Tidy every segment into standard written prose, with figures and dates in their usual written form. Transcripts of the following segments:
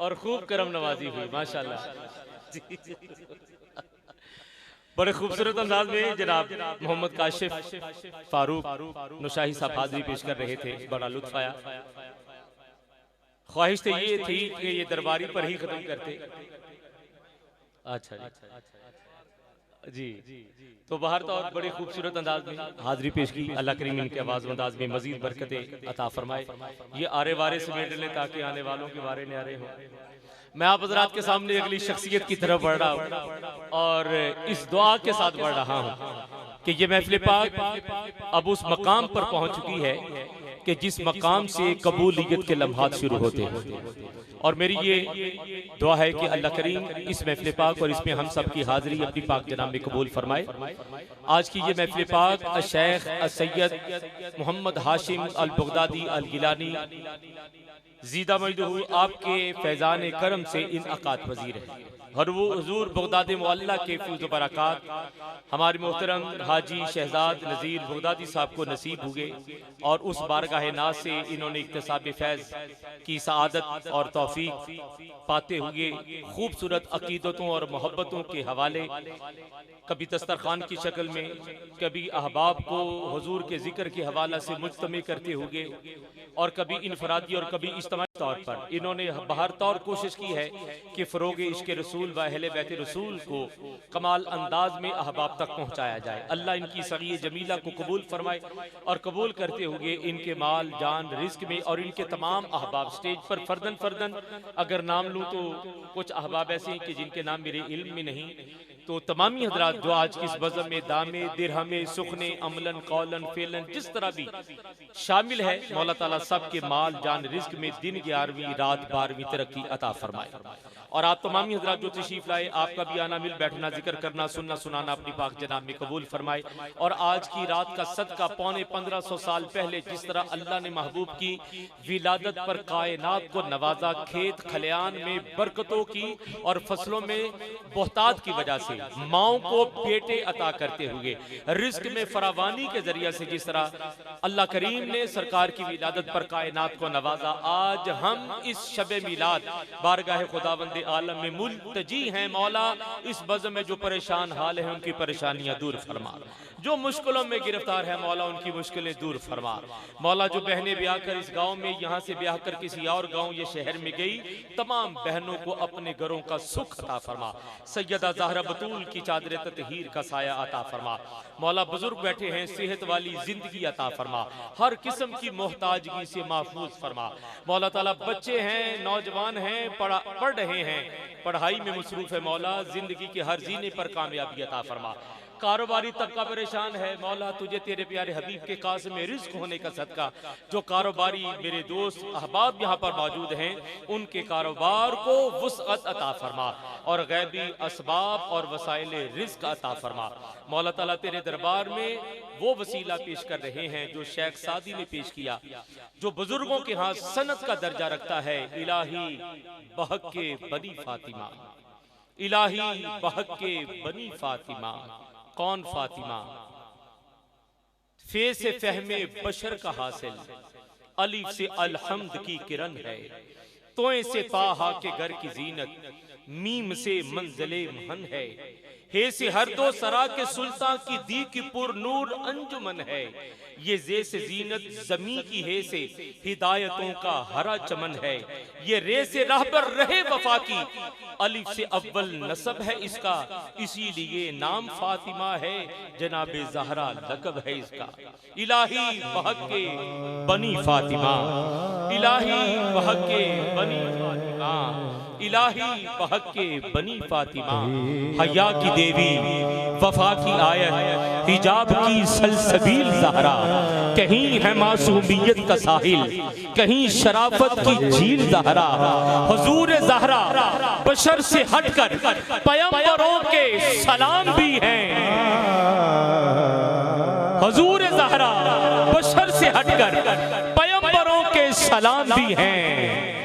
और खूब करम नवाजी हुई माशाल्लाह। बड़े खूबसूरत अंदाज में जनाब मोहम्मद काशिफ फारूक नुशाही साहब हाजिरी पेश कर रहे थे, बड़ा लुत्फ आया। ख्वाहिश तो ये थी कि ये दरबारी पर ही खत्म करते। अच्छा जी, तो बाहर तो और बड़े खूबसूरत अंदाज में हाजिरी पेश की। अल्लाह करीम इनके आवाज़ अंदाज में मजीद बरकतें अता फरमाए। ये आरे वारे समेट लें ताकि आने वालों के बारे न्यारे हों। मैं आप हज़रात के सामने अगली शख्सियत की तरफ बढ़ रहा हूँ और इस दुआ के साथ बढ़ रहा हूँ कि ये महफिल पाक अब उस मकाम पर पहुँच चुकी है कि जिस मकाम से कबूलियत के लम्हात शुरू होते हैं। और मेरी ये दुआ है कि अल्लाह करीम इस महफिल पाक और इसमें हम सब की हाजिरी अपनी पाक जनाब में कबूल फरमाए। आज की ये महफिल पाक शेख सैयद मोहम्मद हाशिम अल बगदादी अल गिलानी ज़ीदा मजदूर आपके फैज़ान करम से इनअक़ाद पज़ीर है। और वो हुज़ूर बगदाद मुअल्ला के फैज़ बरक़ात हमारे मोहतरम हाजी शहजाद नज़ीर बगदादी साहब को नसीब हुए और उस बारगाह नाज से इन्होंने इक्तिसाब फैज़ की सआदत और तौफीक पाते हुए खूबसूरत अकीदतों और मोहब्बतों के हवाले कभी दस्तरखान की शक्ल में, कभी अहबाब को हुजूर के जिक्र के हवाला से मुज्तमे करते हुए और कभी इनफरादी और कभी इज्तिमाई तौर पर इन्होंने बहर तौर कोशिश की है कि फ़रोग़ इश्क़ रसूल व अहले बैत रसूल को कमाल अंदाज में अहबाब तक पहुँचाया जाए। अल्लाह इनकी सग़ी जमीला को कबूल फरमाए और कबूल करते हुए इनके माल जान रिस्क में और इनके तमाम अहबाब स्टेज पर फर्दन फर्दन अगर नाम लूँ तो कुछ अहबाब ऐसे हैं कि जिनके नाम मेरे इल्म में नहीं, तो तमामी हजरात जो आज की इस बज़म में दामे दिरहमे सुखने अमलन कौलन फेलन जिस तरह भी शामिल है, मौला ताला सब के माल जान रिस्क में दिन 11वीं रात 12वीं तरक्की अता फरमाए। और आप तमामी हजरात जो तशरीफ लाए, आपका भी आना मिल बैठना जिक्र करना सुनना सुनाना अपनी पाक जनाब में कबूल फरमाए। और आज की रात का सदका पौने 1500 साल पहले जिस तरह अल्लाह ने महबूब की विलादत पर कायनात को नवाजा, खेत खलियान में बरकतों की और फसलों में बोहतात की वजह से माओ को बेटे अता करते हुए रिस्क में फरावानी के जरिए से जिस तरह अल्लाह करीम ने सरकार की विलादत पर कायनात को नवाजा, आज हम इस शबे मिलाद बारगाह खुदावंद आलम में मुल्तजी हैं। मौला इस बज़म में जो परेशान हाल है उनकी परेशानियां दूर फरमा, जो मुश्किलों में गिरफ्तार है मौला उनकी मुश्किलें दूर फरमा। मौला जो बहनें ब्याह कर इस गांव में यहाँ से ब्याह कर किसी और गांव ये शहर में गई, तमाम बहनों को अपने घरों का सुख अता फरमा। सैयदा ज़हरा बतूल की चादर ततहीर का साया अता फरमा। मौला बुजुर्ग बैठे हैं, सेहत वाली जिंदगी अता फरमा, हर किस्म की मोहताजगी से महफूज फरमा। मौला ताला बच्चे हैं, नौजवान हैं, पढ़ रहे हैं, पढ़ाई में मसरूफ है, मौला जिंदगी के हर जीने पर कामयाबी अता फरमा। कारोबारी तबका परेशान है, मौला तुझे तेरे प्यारे हबीब के कासिम रिज़्क़ होने का सदका जो कारोबारी मेरे दोस्त अहबाब यहाँ पर मौजूद हैं उनके कारोबार को वुसअत अता फरमा और गैबी असबाब और वसाइल रिज़्क़ अता फरमा। मौला ताला तेरे दरबार में वो वसीला पेश कर रहे हैं जो शेख सादी ने पेश किया, जो बुजुर्गों के यहाँ सनत का दर्जा रखता है। इलाही बहक के बनी फातिमा, इलाही बहक के बनी फातिमा। कौन फातिमा? फे से फहमे बशर का हासिल, अलिफ से अलहम्द की किरण है, तोए से ताहा के घर की जीनत, मीम से मंज़िले महन है, हे से हर दो सरा के सुल्तान की दी की पुर नूर अंजुमन है। ये जे से जीनत जमी की है से हिदायतों का हरा चमन है, ये रे से रहबर रहे वफा की, अलिफ से अव्वल नसब है इसका, इसीलिए नाम फातिमा है, जनाबे ज़हरा लक़ब है इसका। इलाही बहक के बनी फातिमा, इलाही बहक के बनी फातिमा, इलाही बहक के बनी फातिमा। हया की देवी, वफा की आयत, हिजाब की सलसबील ज़हरा, कहीं है मासूमियत का साहिल, कहीं शराफत की झील ज़हरा। हुजूर ज़हरा बशर से हटकर पैगंबरों के सलाम भी हैं। हुजूर ज़हरा बशर से हटकर पैगंबरों के सलाम भी हैं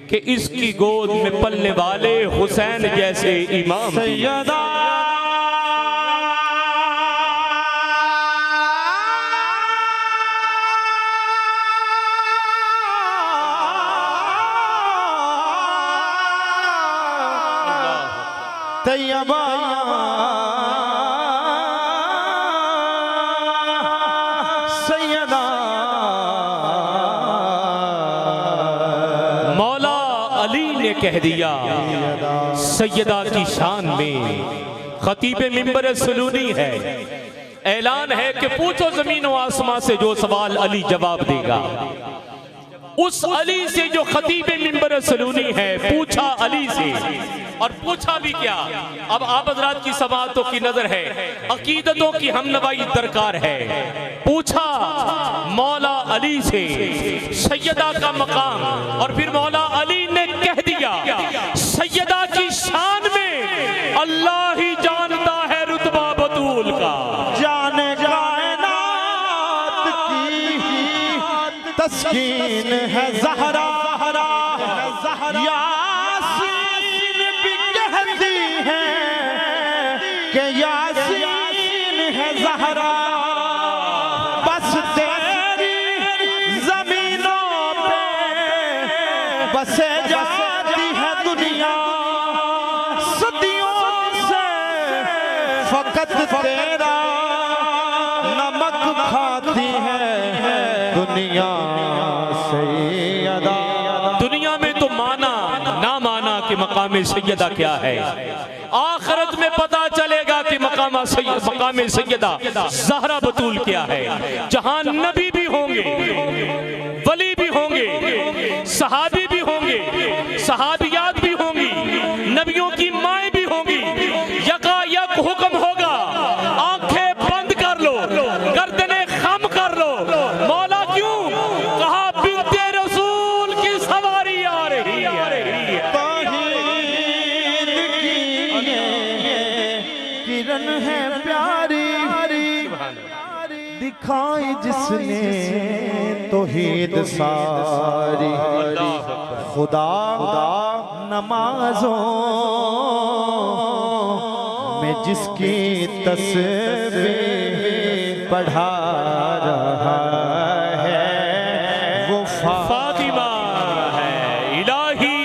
कि इसकी गोद में पलने वाले हुसैन जैसे इमाम सैयदा तैयबा सैयदा मौला अली ने कह दिया सैयदा की शान में। खतीब मिंबर सलूनी है, ऐलान है कि पूछो जमीन व आसमां से जो सवाल अली जवाब देगा। उस अली से जो खतीब मिंबर सलूनी है, पूछा अली से, और पूछा भी क्या। अब आप हज़रात की समाअतों की नजर है, अकीदतों की हमनवाई दरकार है। पूछा मौला अली से सैयदा का मकाम, और फिर मौला अली ने कह दिया सैयदा की शान में अल्लाह ही जानता है रुतबा बतूल का। जाने कायनात की तस्कीन है ज़हरा, यासीन भी कहती है कि यासीन है ज़हरा। बस तेरी ज़मीनों पे बसे जाती है दुनिया, सदियों से फकत तेरा नमक खाती है दुनिया सैयदा। दुनिया में तो माना ना माना कि मकाम सैयदा क्या है, आखिरत में पता चलेगा कि मकाम सैयदा ज़हरा बतूल क्या है। जहां नबी भी होंगे, वली भी होंगे, सहाबी भी होंगे, सहाबियात भी होंगी, नबियों की माएँ भी होंगी, यकायक हुक्म होगा आंखें बंद कर लो, गर्दनें खम कर लो। मौला क्यों? कहा बिन्ते रसूल की सवारी आ रही है। तौहीद की ये किरण है प्यारी, दिखाई जिसने तौहीद सारी। खुदा नमाजों में जिसकी तस्बीह पढ़ा रहा है वो फातिमा है। इलाही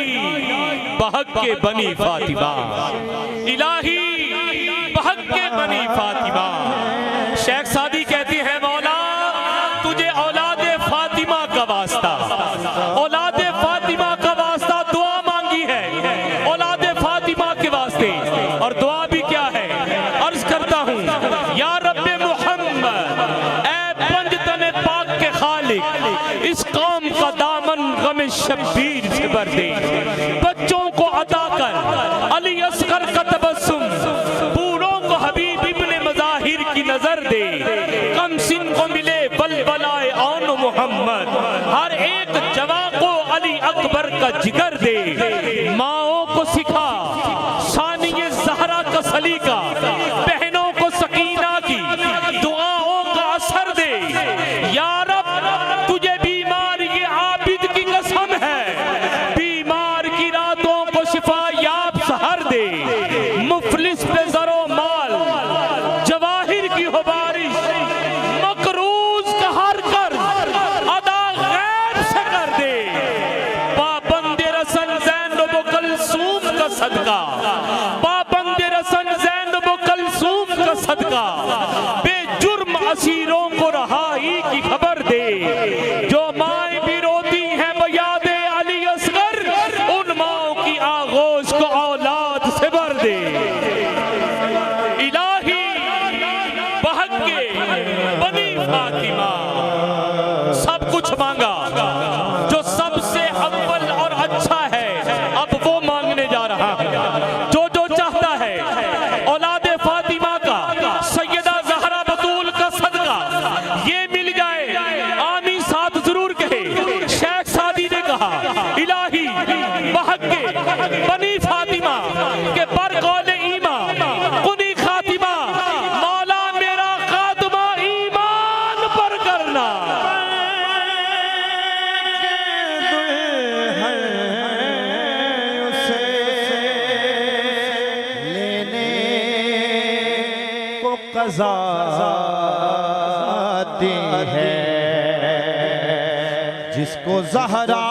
बहक के बनी फातिमा, इलाही बहक के बनी फातिमा। शेख सादी कहती है मौला तुझे औलादे फातिमा का वास्ता, औलादे फातिमा का वास्ता दुआ मांगी है, औलादे फातिमा के वास्ते। और दुआ भी क्या है? अर्ज करता हूँ या रब्बे मोहम्मद, ऐ पंजतन पाक के खालिक, इस कौम का दामन गम शब्बीर से भर दे। बच्चों को अता कर अली असगर का तबस्सुम, बूढ़ों को हबीब इब्ने मज़ाहिर की नजर दे। कम सिन को मिले बलबलाए औन मोहम्मद, हर एक जवा को अली अकबर का जिगर दे। माओं को सिखा शानिए ज़हरा का सलीका, बहनों को सकीना की दुआओं का असर दे। या रब तुझे बीमार ये आबिद की कसम है, बीमार की रातों को शिफा याब सहर दे। मुफलिस पे जरो माल जवाहिर की हो बारिश, मकरूज का हर कर अदा गैब से कर दे। पाबंदे रसन ज़ैनब कलसूम का सदका, पाबंदे रसन ज़ैनब कलसूम का सदका, बेजुर्म असीरों को रहाई की खबर दे। जो माएँ भी रोती हैं बयादे अली असगर, उन माओं की आगोश को औलाद से भर दे। इलाही बहक के बनी फातिमा, सब कुछ मांगा जो सबसे अव्वल और अच्छा है, अब वो मांगने जा रहा है। जो जो चाहता है औलादे फातिमा का, सैयदा ज़हरा बतूल का सदका ये मिल जाए, आमीन साथ जरूर कहे। शेख सादी ने कहा इलाही बहक के बनी फातिमा के पर कौले ईमा कुनी खातिमा, मौला मेरा खात्मा ईमान पर करना। कज़ा आती है जिसको ज़हरा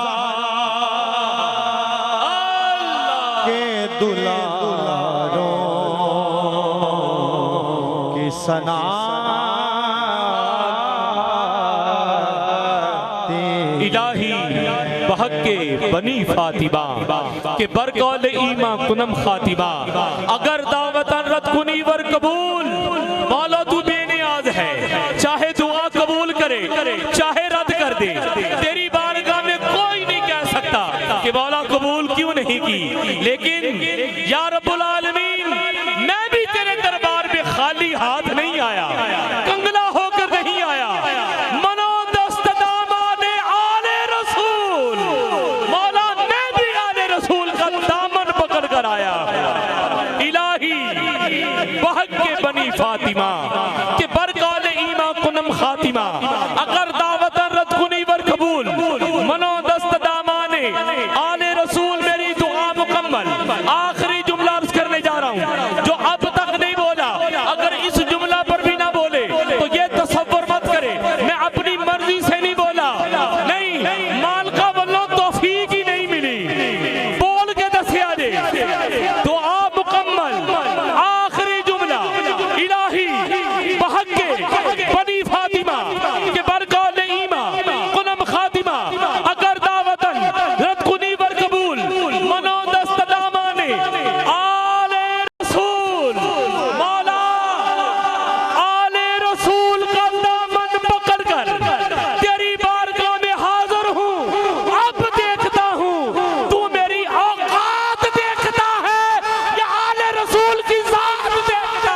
के दुलारों सना इलाही बहक के बनी फातिमा के बरकौल ईमा कुनम खातिमा अगर दावतन रत कुनी वर कबूल मौला तू बेनियाज है चाहे दुआ कबूल करे चाहे रद्द कर दे तेरी बारगाह में कोई नहीं कह सकता कि मौला कबूल क्यों नहीं की लेकिन या रब्बुल आलमीन मैं भी तेरे दरबार में खाली हाथ नहीं आया कंगला होकर नहीं आया आया इलाही बहक के बनी फातिमा के बरकौल ईमा कुनम खातिमा अगर दावतन रद कुनी वर कबूल मनो दस्त दामाने आले रसूल मेरी दुआ मुकम्मल आखिरी जुमला अर्ज करने जा रहा हूँ जो अब तक नहीं बोला अगर इस जुमला पर भी ना बोले तो ये तसव्वुर मत करे मैं अपनी मर्जी से नहीं बोला नहीं माल का वल्लो तौफीक ही नहीं मिली बोल के दसिया दे दुआ मुकम्मल आखिरी जुमला इलाही बहक के बनी फातिमा के बरकौल ईमा कुनम खातिमा अगर दावतन रद कुनी वर कबूल मनो दस्त दामाने आले रसूल मौला आले रसूल का दामन पकड़कर तेरी बारगाह में हाजिर हूँ अब देखता हूँ तू मेरी औकात देखता है या आले रसूल की जात देखता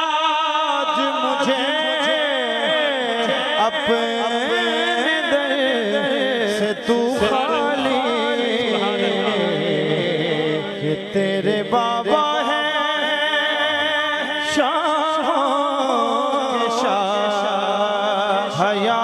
आज मुझे अपने दर से तू खाली कि तेरे बाबा है शाह के शाह हया